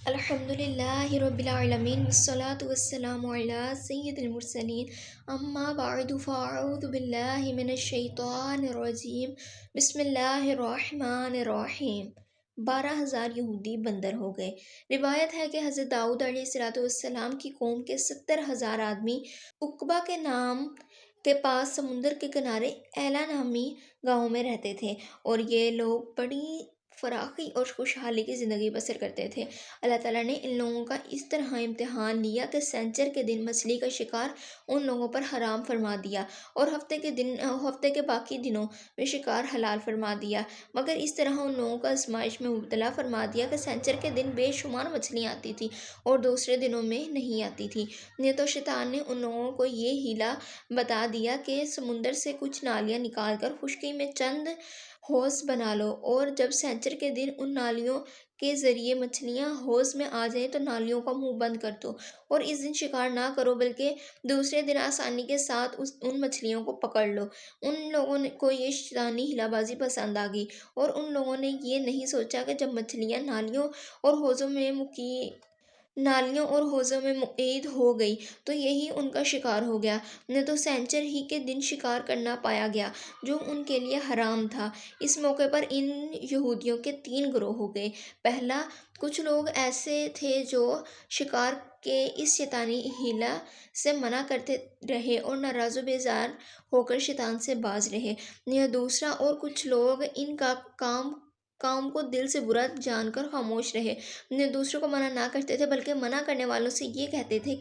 الحمدللہ رب العالمین والصلاة والسلام علی سید المرسلین اما بعد فاعوذ باللہ من الشیطان الرجیم بسم اللہ الرحمن الرحیم 12,000 یہودی بندر ہو گئے۔ روایت ہے کہ حضرت داؤد علیہ السلام کی قوم کے 70,000 آدمی عقبہ کے نام کے پاس سمندر کے کنارے ایلا نامی گاؤں میں رہتے تھے، اور یہ لوگ بڑی فراخی اور خوشحالی کی زندگی بسر کرتے تھے۔ اللہ تعالیٰ نے ان لوگوں کا اس طرح امتحان لیا کہ سنیچر کے دن مچھلی کا شکار ان لوگوں پر حرام فرما دیا، اور ہفتے کے باقی دنوں میں شکار حلال فرما دیا، مگر اس طرح ان لوگوں کا آزمائش میں مبتلا فرما دیا کہ سنیچر کے دن بے شمار مچھلیاں آتی تھی اور دوسرے دنوں میں نہیں آتی تھی۔ یہ تو شیطان نے ان لوگوں کو یہ ہیلا بتا دیا کہ سمندر سے کچھ نالیاں نکال کر خشکی میں چند حوض بنا لو، اور جب سنیچر کے دن ان نالیوں کے ذریعے مچھلیاں حوض میں آ جائیں تو نالیوں کا منہ بند کر دو، اور اس دن شکار نہ کرو بلکہ دوسرے دن آسانی کے ساتھ ان مچھلیوں کو پکڑ لو۔ ان لوگوں کو یہ شیطانی ہیلا بازی پسند آ گئی، اور ان لوگوں نے یہ نہیں سوچا کہ جب مچھلیاں نالیوں اور حوضوں میں مقید ہو گئی تو یہی ان کا شکار ہو گیا، نہ تو سنیچر ہی کے دن شکار کرنا پایا گیا جو ان کے لیے حرام تھا۔ اس موقع پر ان یہودیوں کے 3 گروہ ہو گئے۔ پہلا، کچھ لوگ ایسے تھے جو شکار کے اس شیطانی ہیلا سے منع کرتے رہے اور ناراض و بیزار ہو کر شیطان سے باز رہے۔ یا دوسرا، اور کچھ لوگ ان کا کام کو دل سے برا جان کر خاموش رہے، دوسروں کو منع نہ کرتے تھے بلکہ منع کرنے والوں سے یہ کہتے تھے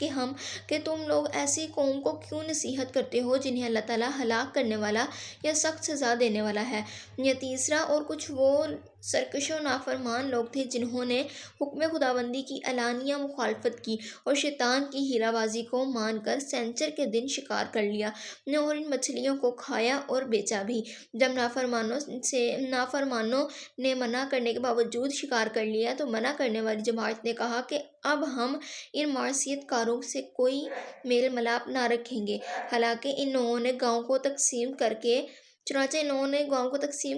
کہ تم لوگ ایسی قوم کو کیوں نصیحت کرتے ہو جنہیں اللہ تعالیٰ ہلاک کرنے والا یا سخت سزا دینے والا ہے۔ یا تیسرا، اور کچھ وہ سرکش و نافرمان لوگ تھے جنہوں نے حکم خداوندی کی علانیہ مخالفت کی اور شیطان کی ہیلا بازی کو مان کر سنیچر کے دن شکار کر لیا اور ان مچھلیوں کو کھایا اور بیچا بھی۔ جب نافرمانوں نے منع کرنے کے باوجود شکار کر لیا تو منع کرنے والی جماعت نے کہا کہ اب ہم ان معصیت کاروں سے کوئی میل ملاپ نہ رکھیں گے۔ حالانکہ ان لوگوں نے گاؤں کو تقسیم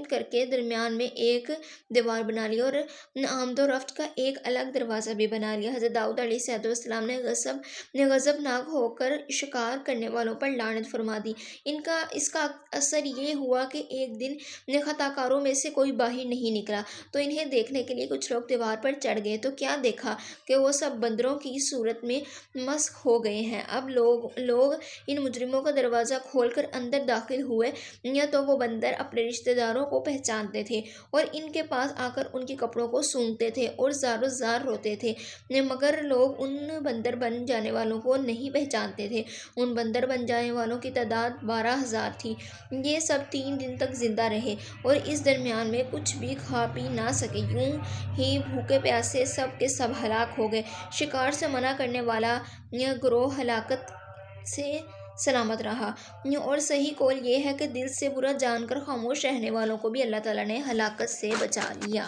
کر کے درمیان میں ایک دیوار بنا لی اور آمد و رفت کا ایک الگ دروازہ بھی بنا لیا۔ حضرت داؤد علیہ السلام نے غضبناک ہو کر شکار کرنے والوں پر لعنت فرما دی۔ اس کا اثر یہ ہوا کہ ایک دن خطا کاروں میں سے کوئی باہر نہیں نکلا تو انہیں دیکھنے کے لیے کچھ لوگ دیوار پر چڑھ گئے تو کیا دیکھا کہ وہ سب بندروں کی صورت میں مسخ ہو گئے ہیں۔ اب لوگ ان مجرموں کا دروازہ کھول کر اندر داخل ہوئے، یا تو وہ بندر اپنے رشتہ داروں کو پہچانتے تھے اور ان کے پاس آ کر ان کے کپڑوں کو سونگھتے تھے اور زار و زار روتے تھے، مگر لوگ ان بندر بن جانے والوں کو نہیں پہچانتے تھے۔ ان بندر بن جانے والوں کی تعداد 12,000 تھی۔ یہ سب 3 دن تک زندہ رہے اور اس درمیان میں کچھ بھی کھا پی نہ سکے، یوں ہی بھوکے پیاسے سب کے سب ہلاک ہو گئے۔ شکار سے منع کرنے والا گروہ ہلاکت سے سلامت رہا، اور صحیح قول یہ ہے کہ دل سے برا جان کر خاموش رہنے والوں کو بھی اللہ تعالیٰ نے ہلاکت سے بچا لیا۔